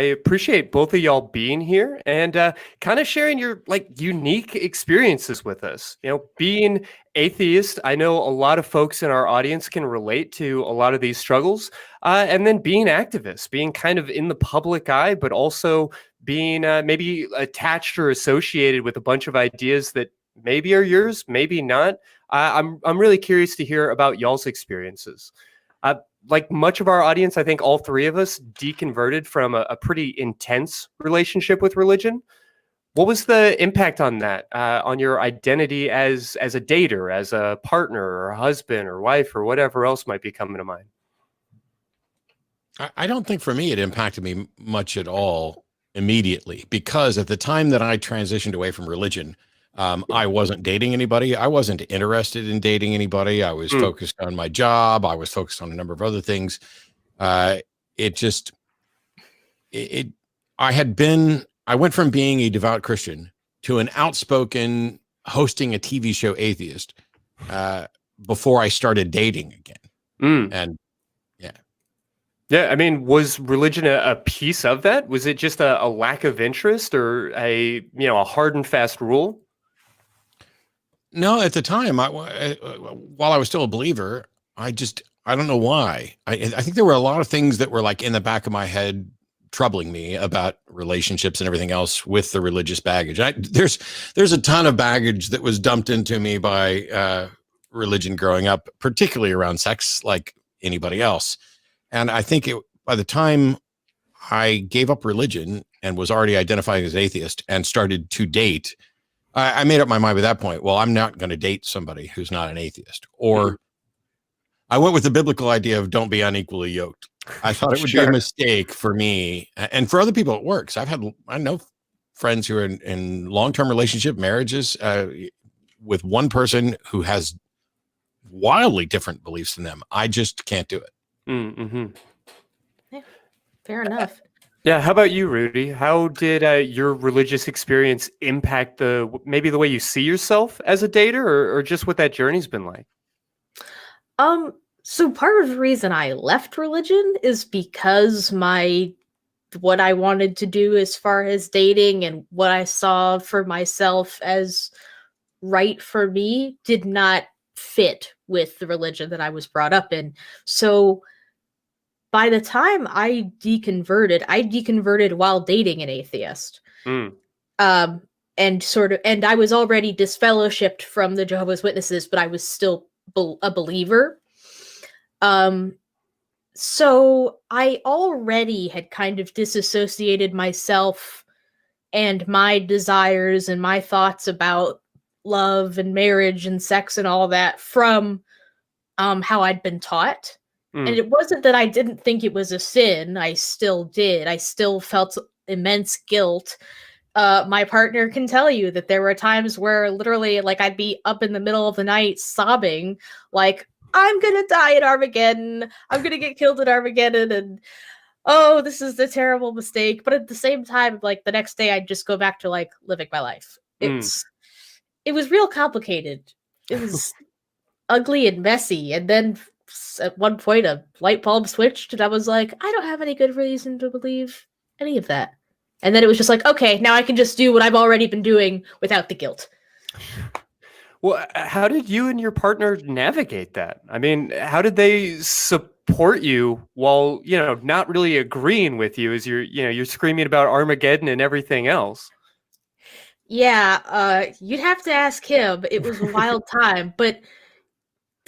I appreciate both of y'all being here and kind of sharing your unique experiences with us. Being atheist, I know a lot of folks in our audience can relate to a lot of these struggles. And then being activists, being kind of in the public eye, but also being maybe attached or associated with a bunch of ideas that maybe are yours, maybe not. I'm really curious to hear about y'all's experiences. Like much of our audience, I think all three of us deconverted from a pretty intense relationship with religion. What was the impact on that, on your identity as a dater, as a partner or a husband or wife or whatever else might be coming to mind? I don't think for me it impacted me much at all immediately, because at the time that I transitioned away from religion, I wasn't dating anybody. I wasn't interested in dating anybody. I was focused on my job. I was focused on a number of other things. I went from being a devout Christian to an outspoken hosting a TV show atheist before I started dating again. And yeah, I mean, was religion a piece of that? Was it just a lack of interest or a hard and fast rule? No, at the time, while I was still a believer, I don't know why. I think there were a lot of things that were like in the back of my head troubling me about relationships and everything else with the religious baggage. There's a ton of baggage that was dumped into me by religion growing up, particularly around sex, like anybody else. And I think by the time I gave up religion and was already identifying as atheist and started to date, I made up my mind at that point. Well, I'm not going to date somebody who's not an athist. Or I went with the biblical idea of don't be unequally yoked. I thought it would be a mistake for me, and for other people it works. I know friends who are in long-term relationship marriages with one person who has wildly different beliefs than them. I just can't do it. Yeah, fair enough. Yeah, how about you, Rudy? How did your religious experience impact maybe the way you see yourself as a dater, or just what that journey's been like? So part of the reason I left religion is because what I wanted to do as far as dating and what I saw for myself as right for me did not fit with the religion that I was brought up in. So by the time I deconverted while dating an atheist. And I was already disfellowshipped from the Jehovah's Witnesses, but I was still a believer. So I already had kind of disassociated myself and my desires and my thoughts about love and marriage and sex and all that from how I'd been taught. And it wasn't that I didn't think it was a sin. I still did. I still felt immense guilt. My partner can tell you that there were times where literally like I'd be up in the middle of the night sobbing like, I'm going to die at Armageddon. I'm going to get killed at Armageddon. And oh, this is a terrible mistake. But at the same time, like the next day I'd just go back to like living my life. It was real complicated. It was ugly and messy. And then at one point a light bulb switched and I was like, I don't have any good reason to believe any of that. And then it was just like, okay, now I can just do what I've already been doing without the guilt. Well, how did you and your partner navigate that? I mean, how did they support you while, not really agreeing with you as you're screaming about Armageddon and everything else? Yeah, you'd have to ask him. It was a wild time, but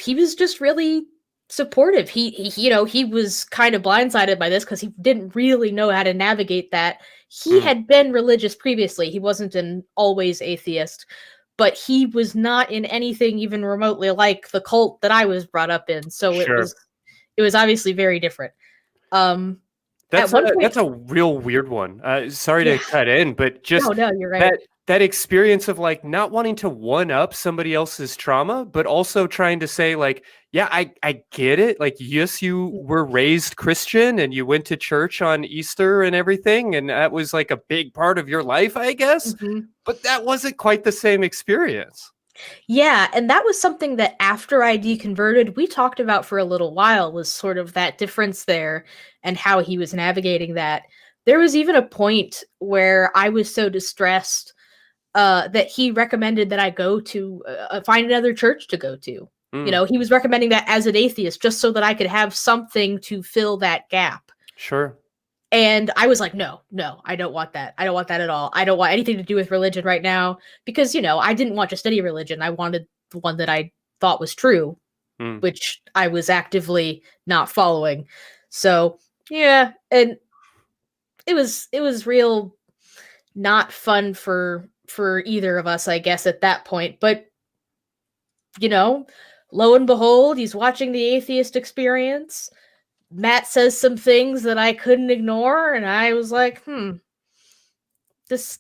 he was just really supportive. He was kind of blindsided by this because he didn't really know how to navigate that. He had been religious previously. He wasn't an always atheist, but he was not in anything even remotely like the cult that I was brought up in. So it was obviously very different. That's a real weird one. Sorry to cut in, but just no, you're right. That experience of like not wanting to one up somebody else's trauma, but also trying to say like, yeah, I get it. Like, yes, you were raised Christian and you went to church on Easter and everything. And that was like a big part of your life, I guess. But that wasn't quite the same experience. Yeah, and that was something that after I deconverted, we talked about for a little while, was sort of that difference there and how he was navigating that. There was even a point where I was so distressed that he recommended that I go to find another church to go to. You know, he was recommending that as an atheist, just so that I could have something to fill that gap. Sure. And I was like, no, I don't want that. I don't want that at all. I don't want anything to do with religion right now because, you know, I didn't want just any religion. I wanted the one that I thought was true, which I was actively not following. So, yeah. And it was real not fun for either of us, I guess, at that point. But, you know, lo and behold, he's watching the Atheist Experience. Matt says some things that I couldn't ignore, and I was like, this,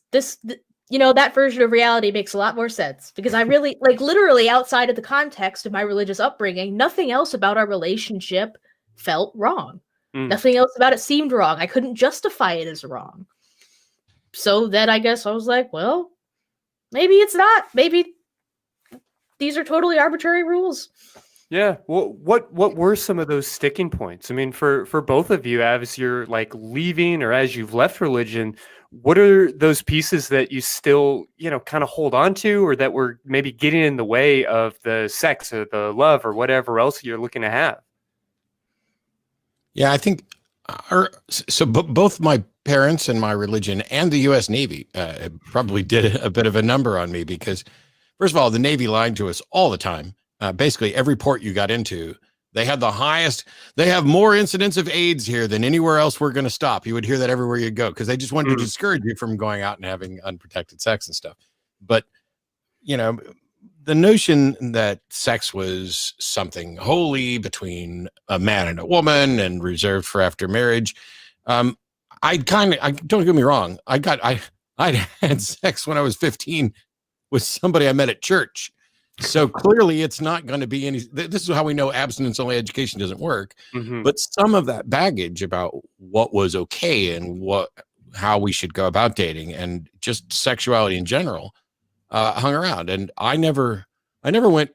you know, that version of reality makes a lot more sense because I really, like, literally outside of the context of my religious upbringing, nothing else about our relationship felt wrong. Nothing else about it seemed wrong. I couldn't justify it as wrong. So then I guess I was like, well, maybe it's not. Maybe these are totally arbitrary rules. Yeah. Well, what were some of those sticking points? I mean, for both of you, as you're like leaving or as you've left religion, what are those pieces that you still, you know, kind of hold on to, or that were maybe getting in the way of the sex or the love or whatever else you're looking to have? Yeah, I think both my parents and my religion and the U.S. Navy probably did a bit of a number on me because, first of all, the Navy lied to us all the time. Basically, every port you got into, they had they have more incidents of AIDS here than anywhere else we're going to stop. You would hear that everywhere you go because they just wanted to discourage you from going out and having unprotected sex and stuff. But, you know, the notion that sex was something holy between a man and a woman and reserved for after marriage, don't get me wrong. I'd had sex when I was 15 with somebody I met at church. So clearly it's not going to be this is how we know abstinence only education doesn't work. But some of that baggage about what was okay and how we should go about dating and just sexuality in general hung around. And I never went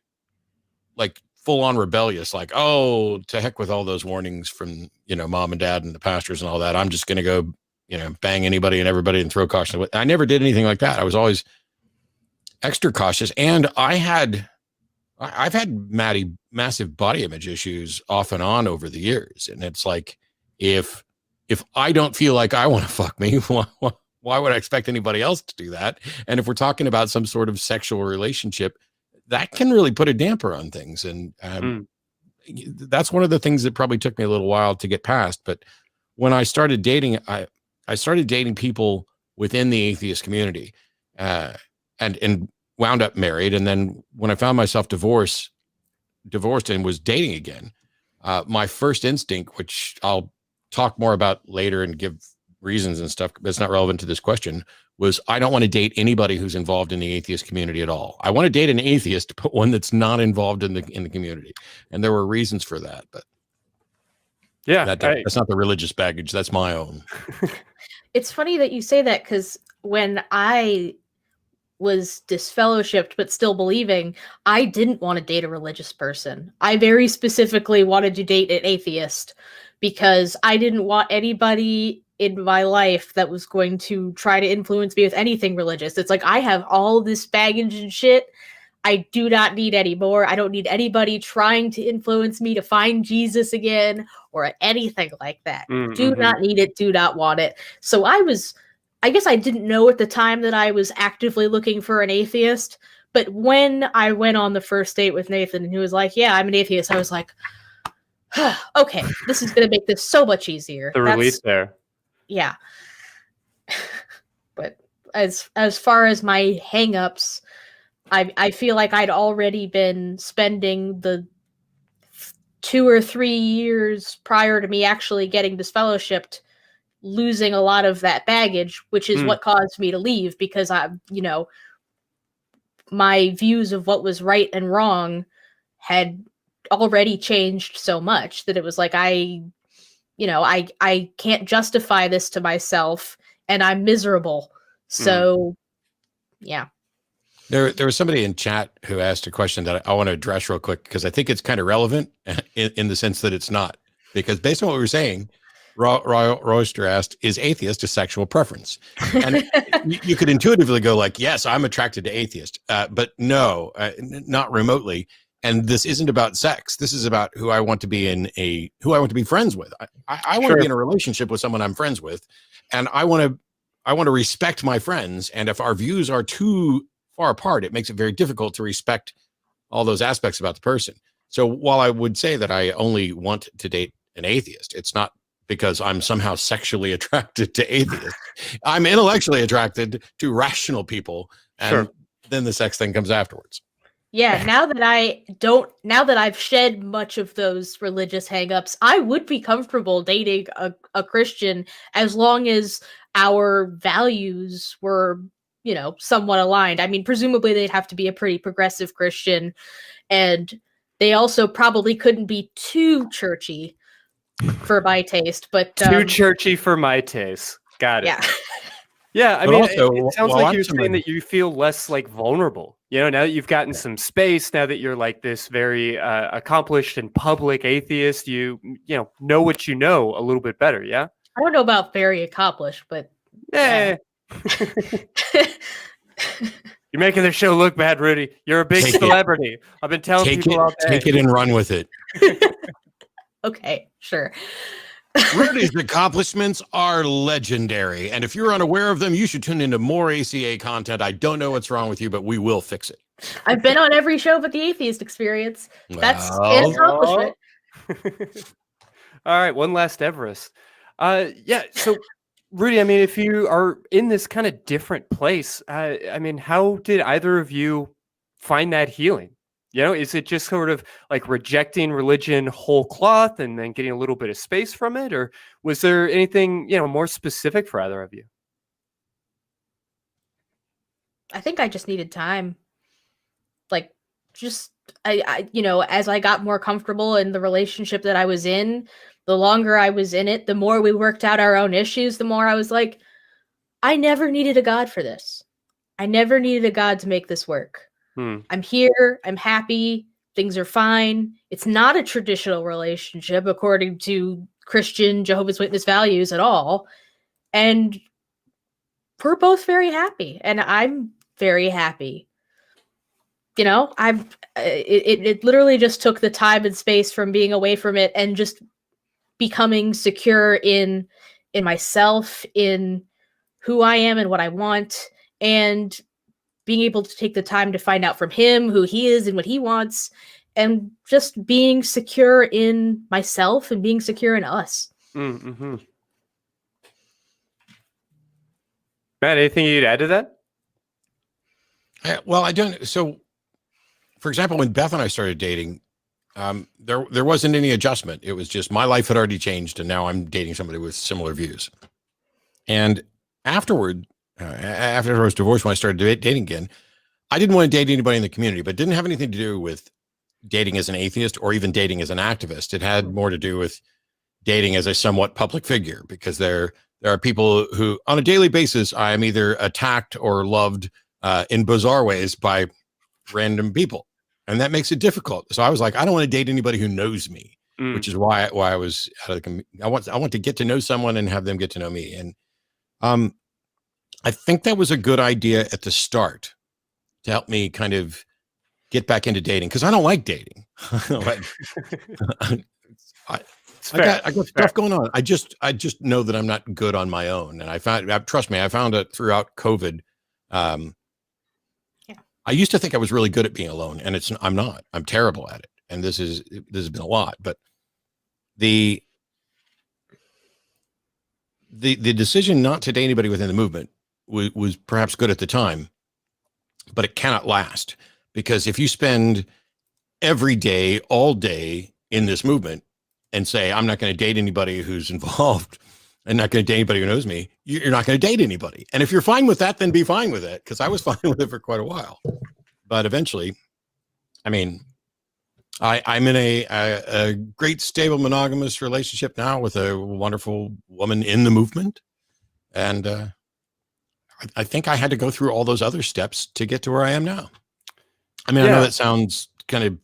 like full on rebellious, like, oh, to heck with all those warnings from, you know, mom and dad and the pastors and all that. I'm just going to go, you know, bang anybody and everybody and throw caution. I never did anything like that. I was always extra cautious. And I've had massive body image issues off and on over the years. And it's like, if I don't feel like I want to fuck me, why would I expect anybody else to do that? And if we're talking about some sort of sexual relationship, that can really put a damper on things. And that's one of the things that probably took me a little while to get past. But when I started dating, I started dating people within the atheist community and wound up married. And then when I found myself divorced and was dating again, my first instinct, which I'll talk more about later and give reasons and stuff that's not relevant to this question, was I don't want to date anybody who's involved in the atheist community at all. I want to date an atheist, but one that's not involved in the community. And there were reasons for that, but yeah, that's not the religious baggage. That's my own. It's funny that you say that because when I was disfellowshipped but still believing, I didn't want to date a religious person. I very specifically wanted to date an atheist because I didn't want anybody in my life that was going to try to influence me with anything religious. It's like, I have all this baggage and shit. I do not need any more. I don't need anybody trying to influence me to find Jesus again or anything like that. Do not need it. Do not want it. So I guess I didn't know at the time that I was actively looking for an atheist. But when I went on the first date with Nathan and he was like, yeah, I'm an atheist, I was like, okay, this is going to make this so much easier. The release there. Yeah. But as far as my hangups, I feel like I'd already been spending the 2 or 3 years prior to me actually getting disfellowshipped losing a lot of that baggage, which is what caused me to leave because my views of what was right and wrong had already changed so much that it was like I can't justify this to myself and I'm miserable. So yeah. There was somebody in chat who asked a question that I want to address real quick because I think it's kind of relevant in the sense that it's not. Because based on what we were saying, Royster asked, is atheist a sexual preference? And you could intuitively go like, yes, I'm attracted to atheist, but no, not remotely. And this isn't about sex. This is about who I want to be who I want to be friends with. I want to be in a relationship with someone I'm friends with, and I want to respect my friends. And if our views are too far apart, it makes it very difficult to respect all those aspects about the person. So while I would say that I only want to date an atheist, it's not because I'm somehow sexually attracted to atheists. I'm intellectually attracted to rational people, and then the sex thing comes afterwards. Yeah, now that I've shed much of those religious hangups, I would be comfortable dating a Christian as long as our values were, somewhat aligned. I mean, presumably they'd have to be a pretty progressive Christian, and they also probably couldn't be too churchy for my taste, but too churchy for my taste. Got it. Yeah. Yeah, I mean, also, it sounds like you're saying that you feel less like vulnerable. Now that you've gotten some space, now that you're like this very accomplished and public atheist, you know what you know a little bit better. Yeah. I don't know about very accomplished, but yeah. You're making the show look bad, Rudy. You're a big celebrity. I've been telling people all day. Take it and run with it. Okay, sure. Rudy's accomplishments are legendary, and if you're unaware of them, you should tune into more ACA content. I don't know what's wrong with you, but we will fix it. I've been on every show but the Atheist Experience. That's an accomplishment. All right, one last Everest. Yeah, so Rudy, I mean, if you are in this kind of different place, I mean, how did either of you find that healing? Is it just sort of like rejecting religion whole cloth and then getting a little bit of space from it? Or was there anything, more specific for either of you? I think I just needed time. Like, just, I as I got more comfortable in the relationship that I was in, the longer I was in it, the more we worked out our own issues, the more I was like, I never needed a God for this. I never needed a God to make this work. I'm here. I'm happy. Things are fine. It's not a traditional relationship according to Christian Jehovah's Witness values at all. And we're both very happy. And I'm very happy. It literally just took the time and space from being away from it and just becoming secure in myself, in who I am and what I want, and being able to take the time to find out from him who he is and what he wants, and just being secure in myself and being secure in us. Mm-hmm. Matt, anything you'd add to that? Well, I don't. So, for example, when Beth and I started dating, there wasn't any adjustment. It was just my life had already changed, and now I'm dating somebody with similar views. And afterward, after I was divorced, when I started dating again, I didn't want to date anybody in the community, but it didn't have anything to do with dating as an atheist or even dating as an activist. It had more to do with dating as a somewhat public figure, because there are people who, on a daily basis, I am either attacked or loved in bizarre ways by random people, and that makes it difficult. So I was like, I don't want to date anybody who knows me, which is why I was out of the. I want to get to know someone and have them get to know me, and I think that was a good idea at the start to help me kind of get back into dating, because I don't like dating. I got stuff going on. I just know that I'm not good on my own, and trust me, I found it throughout COVID. I used to think I was really good at being alone, and I'm not. I'm terrible at it, and this has been a lot. But the decision not to date anybody within the movement was perhaps good at the time, but it cannot last, because if you spend every day, all day in this movement and say, I'm not going to date anybody who's involved and not going to date anybody who knows me, you're not going to date anybody. And if you're fine with that, then be fine with it. Because I was fine with it for quite a while, but eventually, I mean, I'm in a great, stable, monogamous relationship now with a wonderful woman in the movement. And I think I had to go through all those other steps to get to where I am now. I mean, I know that sounds kind of,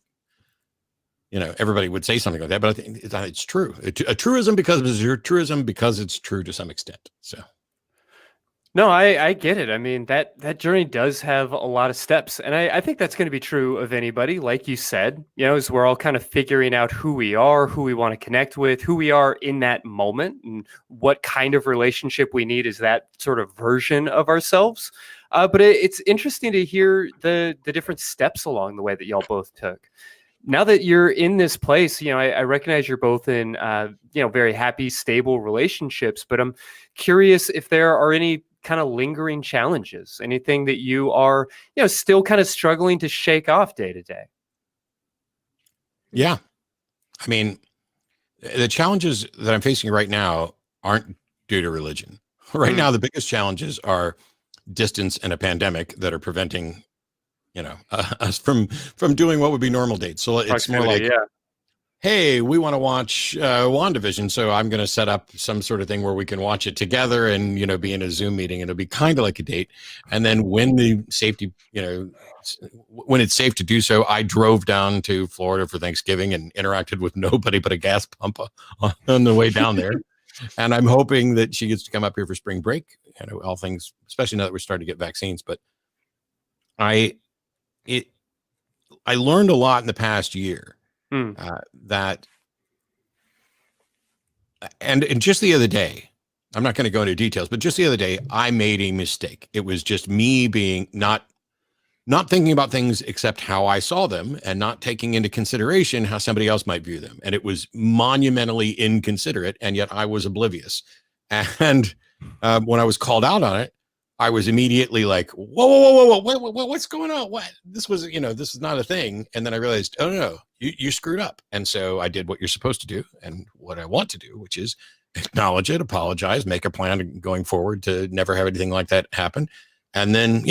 everybody would say something like that, but I think it's true. A truism because it's a truism because it's true to some extent. So. No, I get it. I mean, that journey does have a lot of steps. And I think that's going to be true of anybody. Like you said, as we're all kind of figuring out who we are, who we want to connect with, who we are in that moment, and what kind of relationship we need is that sort of version of ourselves. But it's interesting to hear the different steps along the way that y'all both took. Now that you're in this place, I recognize you're both in, very happy, stable relationships, but I'm curious if there are any kind of lingering challenges, anything that you are, still kind of struggling to shake off day to day. Yeah. I mean, the challenges that I'm facing right now aren't due to religion. Right now, the biggest challenges are distance and a pandemic that are preventing, us from doing what would be normal dates. So it's more like, hey, we want to watch WandaVision, so I'm going to set up some sort of thing where we can watch it together and, be in a Zoom meeting, and it'll be kind of like a date. And then when the safety, when it's safe to do so, I drove down to Florida for Thanksgiving and interacted with nobody but a gas pump on the way down there. And I'm hoping that she gets to come up here for spring break, all things, especially now that we're starting to get vaccines. But I learned a lot in the past year. That and just the other day, I'm not going to go into details, but just the other day, I made a mistake. It was just me being not thinking about things except how I saw them, and not taking into consideration how somebody else might view them. And it was monumentally inconsiderate, and yet I was oblivious. And when I was called out on it, I was immediately like, whoa, what's going on? What? This was, this is not a thing. And then I realized, oh no, you screwed up. And so I did what you're supposed to do and what I want to do, which is acknowledge it, apologize, make a plan going forward to never have anything like that happen. And then,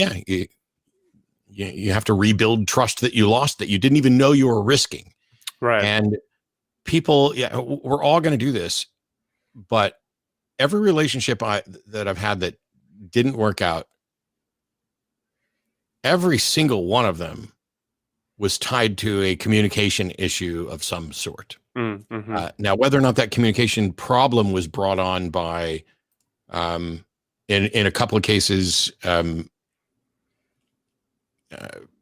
you have to rebuild trust that you lost, that you didn't even know you were risking. Right. And people, we're all going to do this, but every relationship that I've had that didn't work out, every single one of them was tied to a communication issue of some sort. Now, whether or not that communication problem was brought on by, in a couple of cases,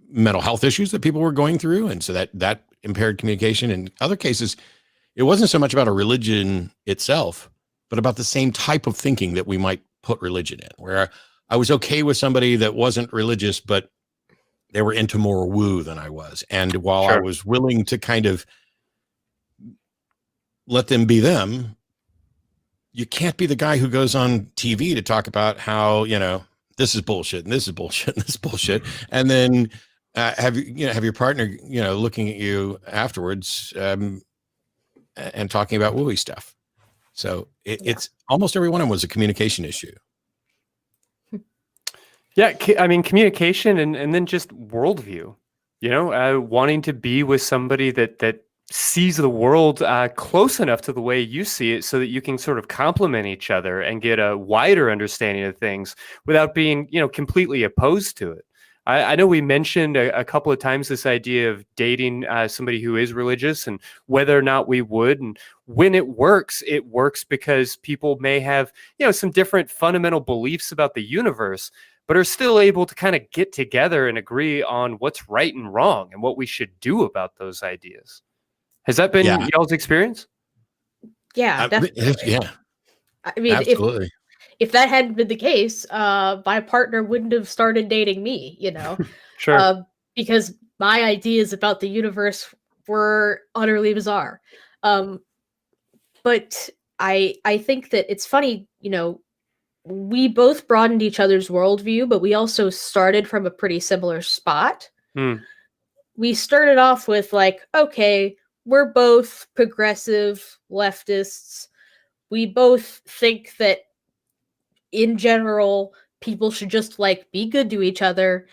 mental health issues that people were going through, and so that impaired communication. In other cases, it wasn't so much about a religion itself, but about the same type of thinking that we might put religion in, where I was okay with somebody that wasn't religious, but they were into more woo than I was. And while I was willing to kind of let them be them, you can't be the guy who goes on TV to talk about how, this is bullshit and this is bullshit and this is bullshit. And then have your partner, looking at you afterwards and talking about wooey stuff. So it's almost every one of them was a communication issue. Yeah, I mean, communication and then just worldview, wanting to be with somebody that sees the world close enough to the way you see it so that you can sort of complement each other and get a wider understanding of things without being, completely opposed to it. I know we mentioned a couple of times this idea of dating somebody who is religious and whether or not we would. And when it works because people may have, some different fundamental beliefs about the universe, but are still able to kind of get together and agree on what's right and wrong and what we should do about those ideas. Has that been y'all's experience? Yeah, definitely. Yeah. I mean, absolutely. If that hadn't been the case, my partner wouldn't have started dating me, Sure. Because my ideas about the universe were utterly bizarre. But I think that it's funny, we both broadened each other's worldview, but we also started from a pretty similar spot. We started off with okay, we're both progressive leftists. We both think that in general, people should just be good to each other.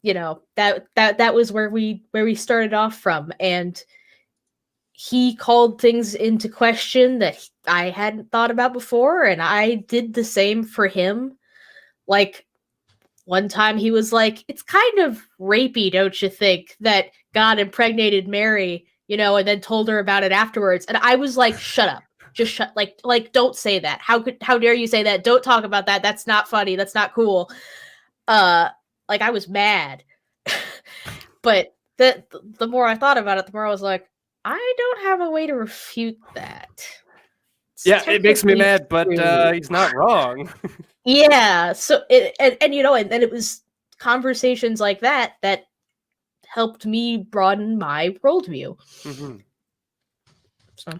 That was where we started off from. And he called things into question that I hadn't thought about before. And I did the same for him. One time he was like, it's kind of rapey, don't you think, that God impregnated Mary and then told her about it afterwards. And I was like, shut up. Just shut, don't say that. How dare you say that? Don't talk about that. That's not funny. That's not cool. I was mad. But the more I thought about it, the more I was like, I don't have a way to refute that. It makes me mad, but he's not wrong. Yeah. So and then it was conversations like that helped me broaden my worldview. Mm-hmm. So.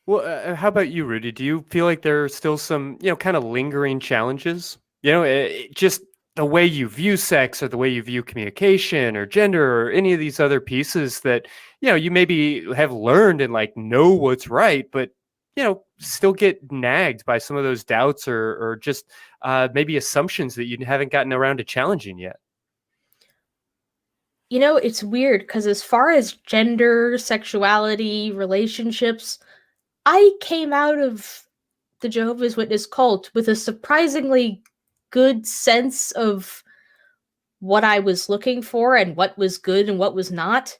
Well, how about you, Rudy? Do you feel like there are still some, kind of lingering challenges? Just the way you view sex or the way you view communication or gender or any of these other pieces that, you maybe have learned and know what's right, but, still get nagged by some of those doubts or just maybe assumptions that you haven't gotten around to challenging yet. It's weird because as far as gender, sexuality, relationships, I came out of the Jehovah's Witness cult with a surprisingly good sense of what I was looking for and what was good and what was not,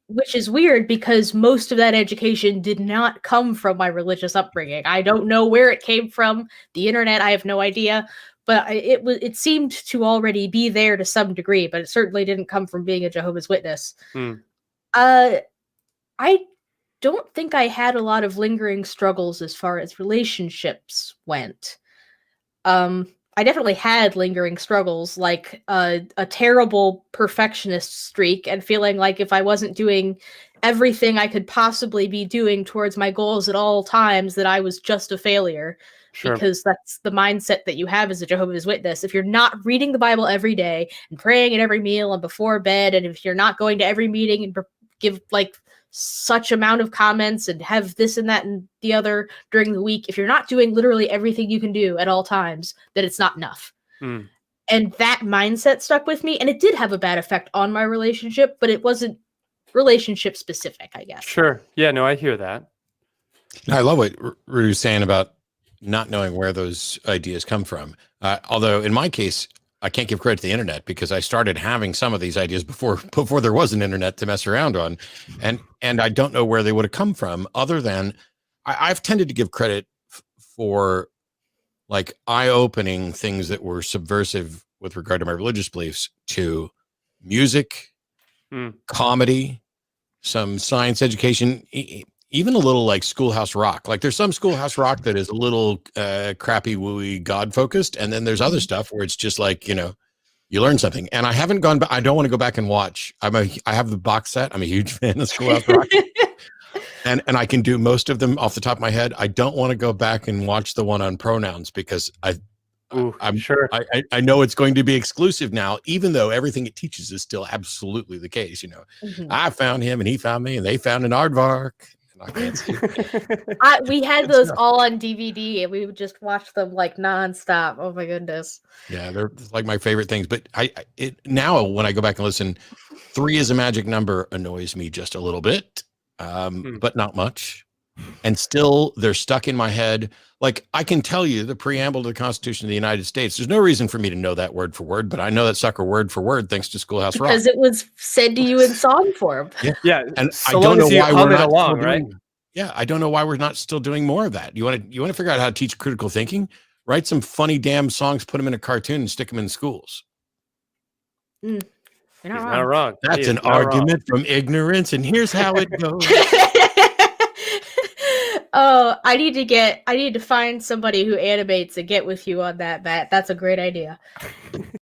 which is weird because most of that education did not come from my religious upbringing. I don't know where it came from. The internet, I have no idea. But it seemed to already be there to some degree, but it certainly didn't come from being a Jehovah's Witness. I don't think I had a lot of lingering struggles as far as relationships went. I definitely had lingering struggles, like a terrible perfectionist streak and feeling like if I wasn't doing everything I could possibly be doing towards my goals at all times, that I was just a failure. Sure. Because that's the mindset that you have as a Jehovah's Witness. If you're not reading the Bible every day and praying at every meal and before bed, and if you're not going to every meeting and give such amount of comments and have this and that and the other during the week, if you're not doing literally everything you can do at all times, then it's not enough. And that mindset stuck with me, and it did have a bad effect on my relationship, but it wasn't relationship specific, I guess. Sure. Yeah, no, I hear that. I love what Rudy's saying about not knowing where those ideas come from. Although in my case, I can't give credit to the internet because I started having some of these ideas before there was an internet to mess around on. And I don't know where they would have come from other than I've tended to give credit for eye-opening things that were subversive with regard to my religious beliefs to music, comedy, some science education, even a little Schoolhouse Rock. There's some Schoolhouse Rock that is a little crappy, wooey, God focused. And then there's other stuff where it's just you learn something. And I haven't gone back. I don't want to go back and watch. I have the box set. I'm a huge fan of Schoolhouse Rock. and I can do most of them off the top of my head. I don't want to go back and watch the one on pronouns because I'm sure I know it's going to be exclusive now, even though everything it teaches is still absolutely the case. I found him and he found me and they found an aardvark. I can't see we had those all on DVD and we would just watch them nonstop. Oh my goodness. Yeah, they're my favorite things. But now when I go back and listen, 3 is a magic number annoys me just a little bit, but not much. And still they're stuck in my head. I can tell you the preamble to the Constitution of the United States. There's no reason for me to know that word for word, but I know that sucker word for word thanks to Schoolhouse Rock. Because it was said to you in song form. Yeah. And so I don't know why we're not along, right? I don't know why we're not still doing more of that. You want to figure out how to teach critical thinking? Write some funny damn songs, put them in a cartoon, and stick them in schools. You're not wrong. That's an argument from ignorance, and here's how it goes. Oh, I need to find somebody who animates and get with you on that, Matt. That's a great idea.